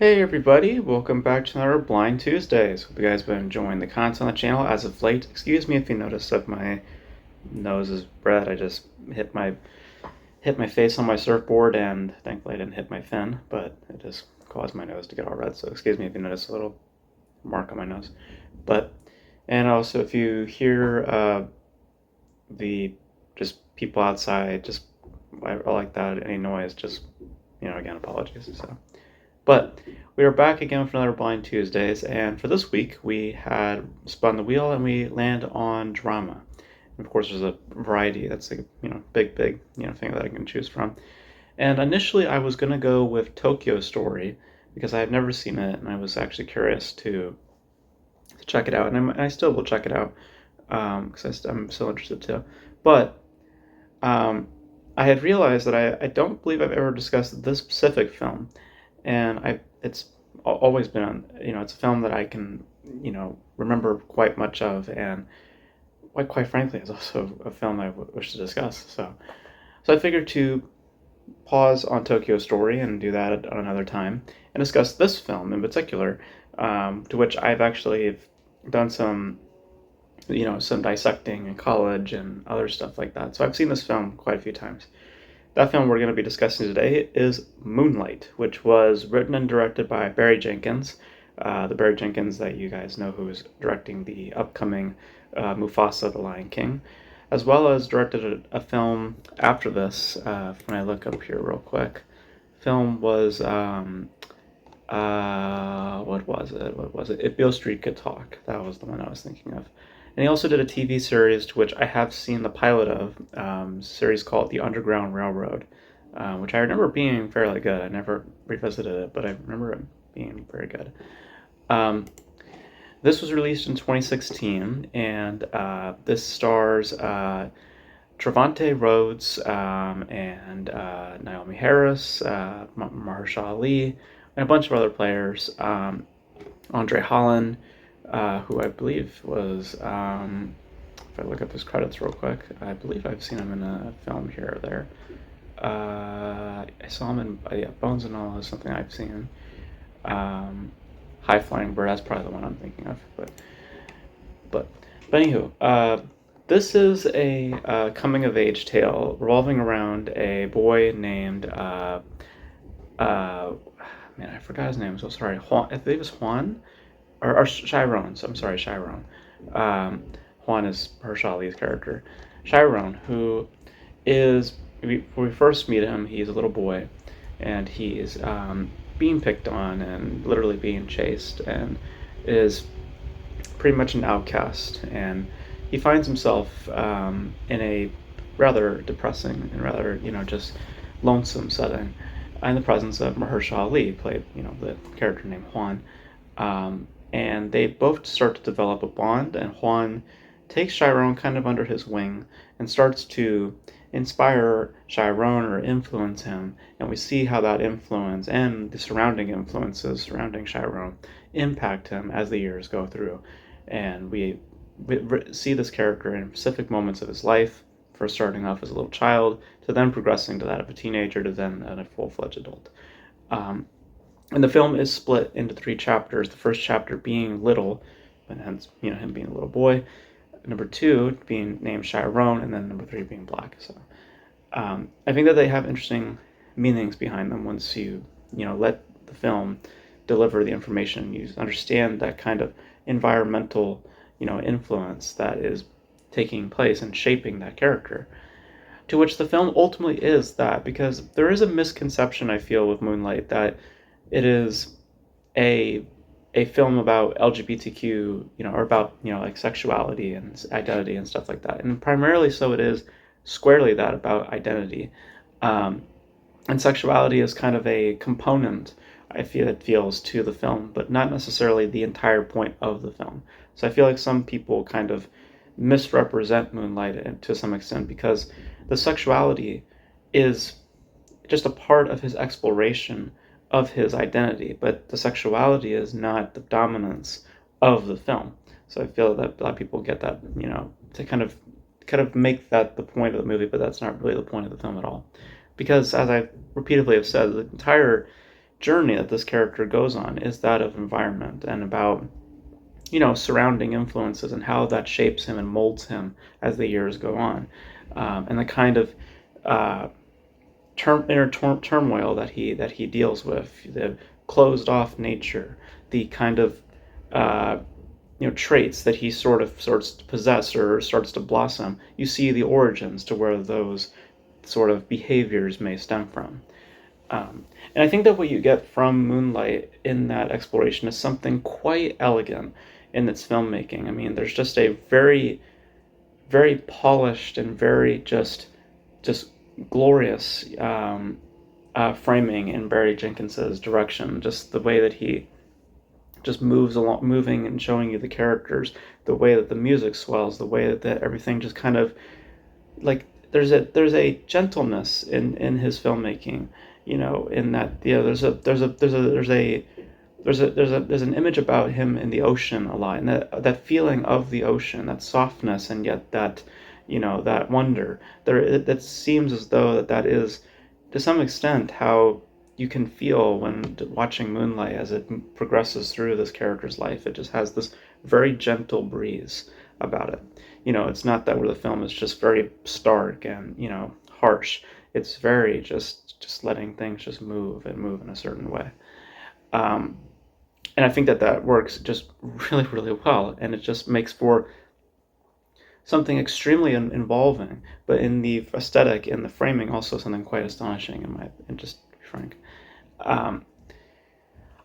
Hey everybody, welcome back to another Blind Tuesdays. Hope you guys have been enjoying the content on the channel as of late. Excuse me if you notice that my nose is red. I just hit my face on my surfboard and thankfully I didn't hit my fin, but it just caused my nose to get all red. So excuse me if you notice a little mark on my nose. And also if you hear the just people outside, just I like that, any noise, just again, apologies. But we are back again for another Blind Tuesdays, and for this week we had spun the wheel and we land on drama. And of course, there's a variety. That's a big thing that I can choose from. And initially, I was gonna go with Tokyo Story because I had never seen it, and I was actually curious to check it out, and I still will check it out because I'm still interested too. But I had realized that I don't believe I've ever discussed this specific film, and it's always been it's a film that I can remember quite much of, and quite frankly it's also a film I wish to discuss. So I figured to pause on Tokyo Story and do that at another time and discuss this film in particular, to which I've actually done some dissecting in college and other stuff like that. So I've seen this film quite a few times. That film we're going to be discussing today is Moonlight, which was written and directed by Barry Jenkins, the Barry Jenkins that you guys know, who is directing the upcoming Mufasa: The Lion King, as well as directed a film after this. When I look up here real quick, film was what was it? What was it? If Beale Street Could Talk. That was the one I was thinking of. And he also did a TV series to which I have seen the pilot of, series called The Underground Railroad, which I remember being fairly good. I never revisited it, but I remember it being very good. This was released in 2016, and this stars Trevante Rhodes and Naomi Harris, Mahershala Ali, and a bunch of other players. Andre Holland, who I believe was, if I look up his credits real quick, I believe I've seen him in a film here or there. I saw him in Bones and All is something I've seen. High Flying Bird, that's probably the one I'm thinking of. But anywho, this is a coming of age tale revolving around a boy named man, I forgot his name. I'm so sorry. Juan, I believe it's Juan or Chiron. So I'm sorry, Chiron. Juan is Mahershala Ali's character. Chiron, who is, when we first meet him, he's a little boy, and he is being picked on and literally being chased, and is pretty much an outcast. And he finds himself in a rather depressing and rather just lonesome setting, in the presence of Mahershala Ali, played the character named Juan. And they both start to develop a bond, and Juan takes Chiron kind of under his wing and starts to inspire Chiron or influence him, and we see how that influence and the surrounding influences surrounding Chiron impact him as the years go through. And we see this character in specific moments of his life, first starting off as a little child, to then progressing to that of a teenager, to then a full-fledged adult. And the film is split into 3 chapters. The first chapter being Little, and hence him being a little boy. Number 2 being named Chiron, and then number 3 being Black. So I think that they have interesting meanings behind them once you let the film deliver the information. You understand that kind of environmental influence that is taking place and shaping that character. To which the film ultimately is that, because there is a misconception, I feel, with Moonlight, that it is a film about LGBTQ, or about like sexuality and identity and stuff like that. And primarily so it is squarely that, about identity. And sexuality is kind of a component, I feel it feels, to the film, but not necessarily the entire point of the film. So I feel like some people kind of misrepresent Moonlight to some extent, because the sexuality is just a part of his exploration of his identity, but the sexuality is not the dominance of the film. So I feel that a lot of people get that, to kind of make that the point of the movie, but that's not really the point of the film at all. Because as I repeatedly have said, the entire journey that this character goes on is that of environment and about, surrounding influences and how that shapes him and molds him as the years go on, and the kind of uh, inner turmoil that he deals with, the closed off nature, the kind of uh, traits that he sort of starts to possess or starts to blossom. You see the origins to where those sort of behaviors may stem from. And I think that what you get from Moonlight in that exploration is something quite elegant in its filmmaking. I mean, there's just a very, very polished and very just glorious framing in Barry Jenkins's direction. Just the way that he just moves along, moving and showing you the characters, the way that the music swells, the way that everything just kind of like there's a gentleness in his filmmaking, in that there's an image about him in the ocean a lot, and that feeling of the ocean, that softness, and yet that that wonder. That seems as though that is to some extent how you can feel when watching Moonlight as it progresses through this character's life. It just has this very gentle breeze about it. It's not that where the film is just very stark and harsh. It's very just letting things just move and move in a certain way. Um, and I think that works just really, really well, and it just makes for something extremely involving, but in the aesthetic, in the framing, also something quite astonishing and just to be frank. Um,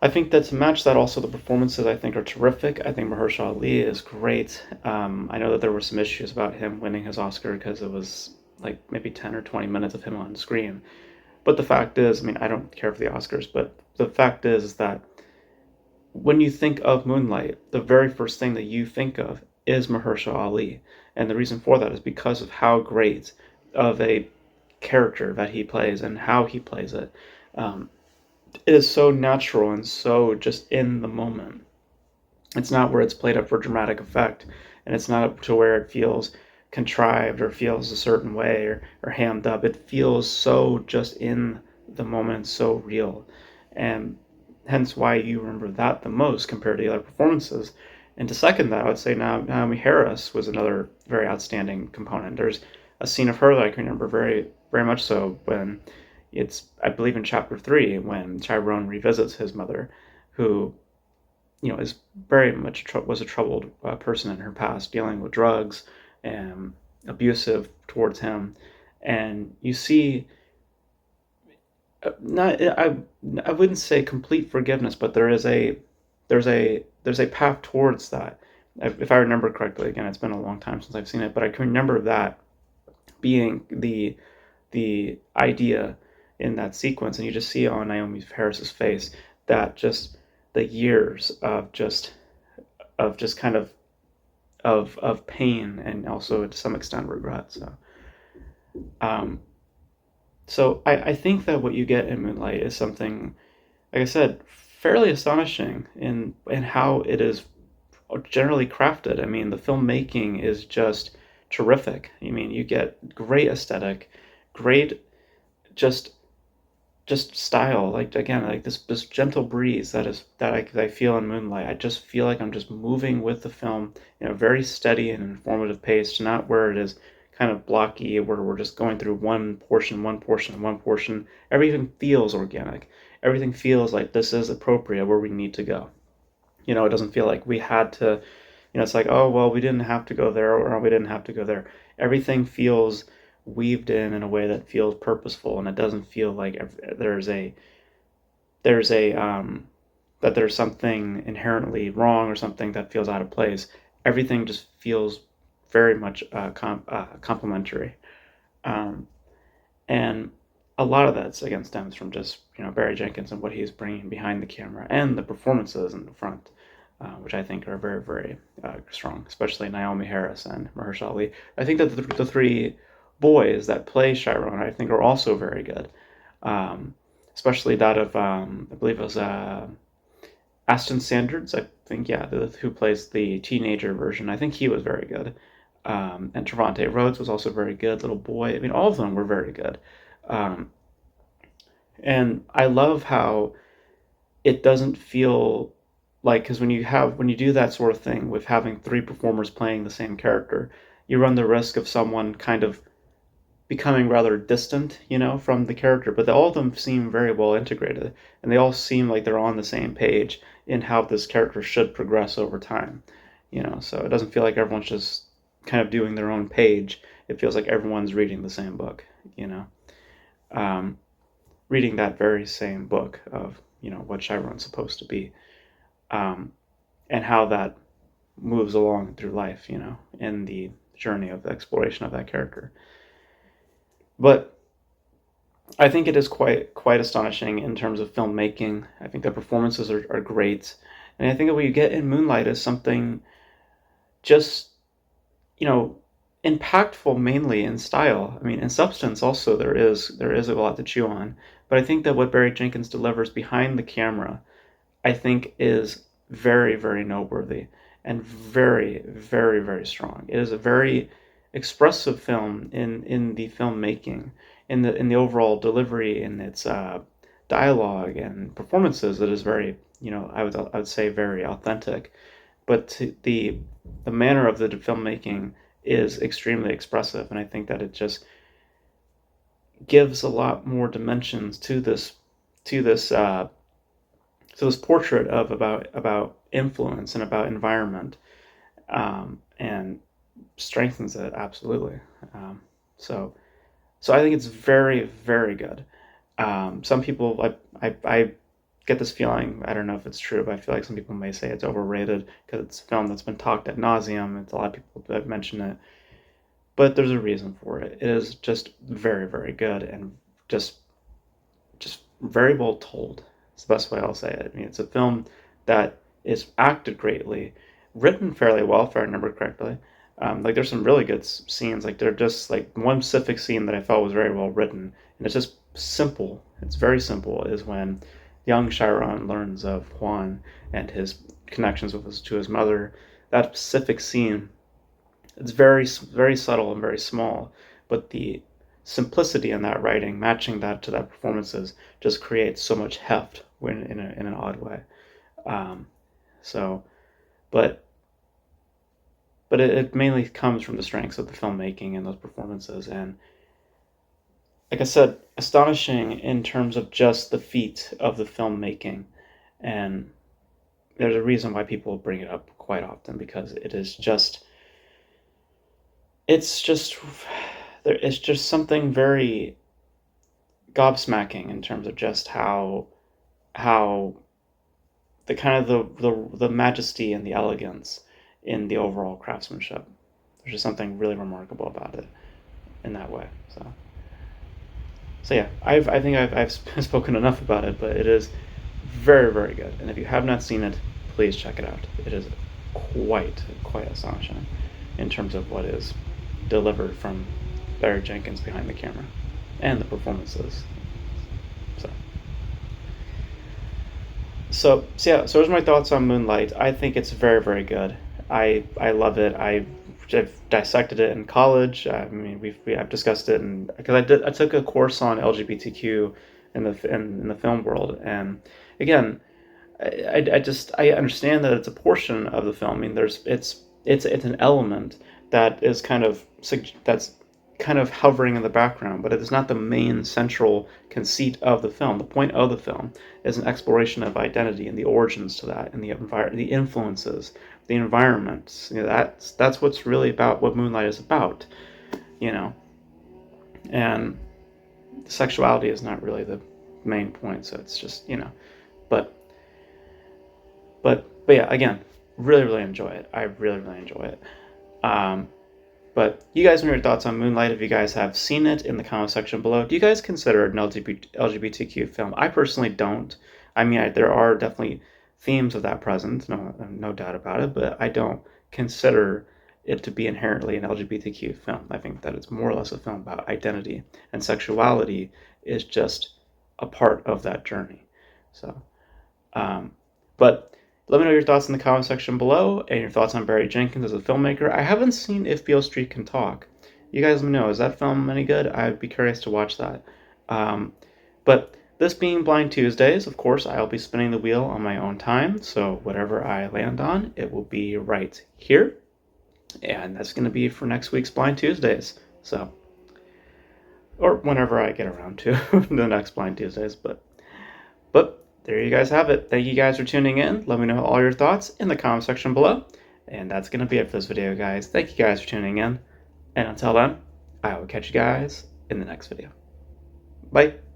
I think that to match that, also the performances I think are terrific. I think Mahershala Ali is great. I know that there were some issues about him winning his Oscar because it was like maybe 10 or 20 minutes of him on screen. But the fact is, I mean, I don't care for the Oscars, but the fact is that when you think of Moonlight, the very first thing that you think of is Mahershala Ali. And the reason for that is because of how great of a character that he plays and how he plays it. Um, it is so natural and so just in the moment. It's not where it's played up for dramatic effect, and it's not up to where it feels contrived or feels a certain way or hammed up. It feels so just in the moment, so real. And hence why you remember that the most compared to the other performances. And to second that, I would say now Naomi Harris was another very outstanding component. There's a scene of her that I can remember very, very much so when it's, I believe, in chapter 3 when Tyrone revisits his mother, who is very much was a troubled person in her past, dealing with drugs and abusive towards him, and you see, not I wouldn't say complete forgiveness, but there's a path towards that. If I remember correctly, again, it's been a long time since I've seen it, but I can remember that being the idea in that sequence, and you just see on Naomi Harris's face that just the years of just kind of pain and also to some extent regret. Um, so I think that what you get in Moonlight is something, like I said, fairly astonishing in how it is generally crafted. I mean, the filmmaking is just terrific. I mean, you get great aesthetic, great just style. Like again, like this gentle breeze that I feel in Moonlight. I just feel like I'm just moving with the film in a very steady and informative pace, not where it is kind of blocky, where we're just going through one portion, one portion, one portion. Everything feels organic. Everything feels like this is appropriate where we need to go. It doesn't feel like we had to, it's like, oh, well, we didn't have to go there or we didn't have to go there. Everything feels weaved in a way that feels purposeful, and it doesn't feel like there's a that there's something inherently wrong or something that feels out of place. Everything just feels very much complementary. Um, and a lot of that again stems from just Barry Jenkins and what he's bringing behind the camera and the performances in the front, which I think are very, very strong, especially Naomi Harris and Mahershala Ali. I think that the three boys that play Chiron, I think, are also very good, especially that of I believe it was Aston Sanders. I think, yeah, who plays the teenager version. I think he was very good. And Trevante Rhodes was also very good. Little boy. I mean, all of them were very good. Um, and I love how it doesn't feel like, because when you do that sort of thing with having three performers playing the same character, you run the risk of someone kind of becoming rather distant, from the character. But all of them seem very well integrated, and they all seem like they're on the same page in how this character should progress over time. So it doesn't feel like everyone's just kind of doing their own page. It feels like everyone's reading the same book. Um, Reading that very same book of what Chiron's supposed to be, um, and how that moves along through life, in the journey of the exploration of that character. But I think it is quite astonishing in terms of filmmaking. I think the performances are great, and I think that what you get in Moonlight is something just you know impactful, mainly in style. I mean, in substance also there is a lot to chew on, but I think that what Barry Jenkins delivers behind the camera, I think, is very, very noteworthy and very, very, very strong. It is a very expressive film in the filmmaking, in the overall delivery, in its dialogue and performances. That is very, I would say, very authentic. But the manner of the filmmaking is extremely expressive, and I think that it just gives a lot more dimensions to this so this portrait of about influence and about environment, and strengthens it absolutely. Um, so so I think it's very, very good. Some people, I get this feeling. I don't know if it's true, but I feel like some people may say it's overrated because it's a film that's been talked ad nauseum. It's a lot of people that have mentioned it, but there's a reason for it. It is just very, very good, and just just very well told. It's the best way I'll say it. I mean, it's a film that is acted greatly, written fairly well, if I remember correctly. Like, there's some really good scenes. Like, they're just like one specific scene that I felt was very well written, and it's just simple. It's very simple. Is when young Chiron learns of Juan and his connections to his mother. That specific scene, it's very, very subtle and very small, but the simplicity in that writing, matching that to that performances, just creates so much heft when in an odd way. Um, so, but it mainly comes from the strengths of the filmmaking and those performances, and like I said, astonishing in terms of just the feat of the filmmaking, and there's a reason why people bring it up quite often, because it's just it's just something very gobsmacking in terms of just how the kind of the majesty and the elegance in the overall craftsmanship. There's just something really remarkable about it in that way. So yeah, I think I've spoken enough about it, but it is very, very good. And if you have not seen it, please check it out. It is quite astonishing in terms of what is delivered from Barry Jenkins behind the camera and the performances. So yeah, so those are my thoughts on Moonlight. I think it's very, very good. I love it. I've dissected it in college. I mean, I've discussed it, and because I took a course on LGBTQ in the film world, and again, I understand that it's a portion of the film. I mean, it's an element that is that's kind of hovering in the background, but it is not the main central conceit of the film. The point of the film is an exploration of identity and the origins to that, and the influences, the environments. That's what's really about what Moonlight is about. You know, and sexuality is not really the main point. So it's just but but yeah, again, really, really enjoy it. I really, really enjoy it. Um, But you guys know your thoughts on Moonlight. If you guys have seen it, in the comment section below. Do you guys consider it an LGBTQ film? I personally don't. I mean, there are definitely themes of that present, no doubt about it, but I don't consider it to be inherently an LGBTQ film. I think that it's more or less a film about identity, and sexuality is just a part of that journey. So, um, but let me know your thoughts in the comment section below, and your thoughts on Barry Jenkins as a filmmaker. I haven't seen If Beale Street Can Talk. You guys let me know. Is that film any good? I'd be curious to watch that. Um, but This being Blind Tuesdays, of course, I'll be spinning the wheel on my own time, so whatever I land on, it will be right here. And that's going to be for next week's Blind Tuesdays. So, or whenever I get around to the next Blind Tuesdays, but there you guys have it. Thank you guys for tuning in. Let me know all your thoughts in the comment section below. And that's going to be it for this video, guys. Thank you guys for tuning in. And until then, I will catch you guys in the next video. Bye.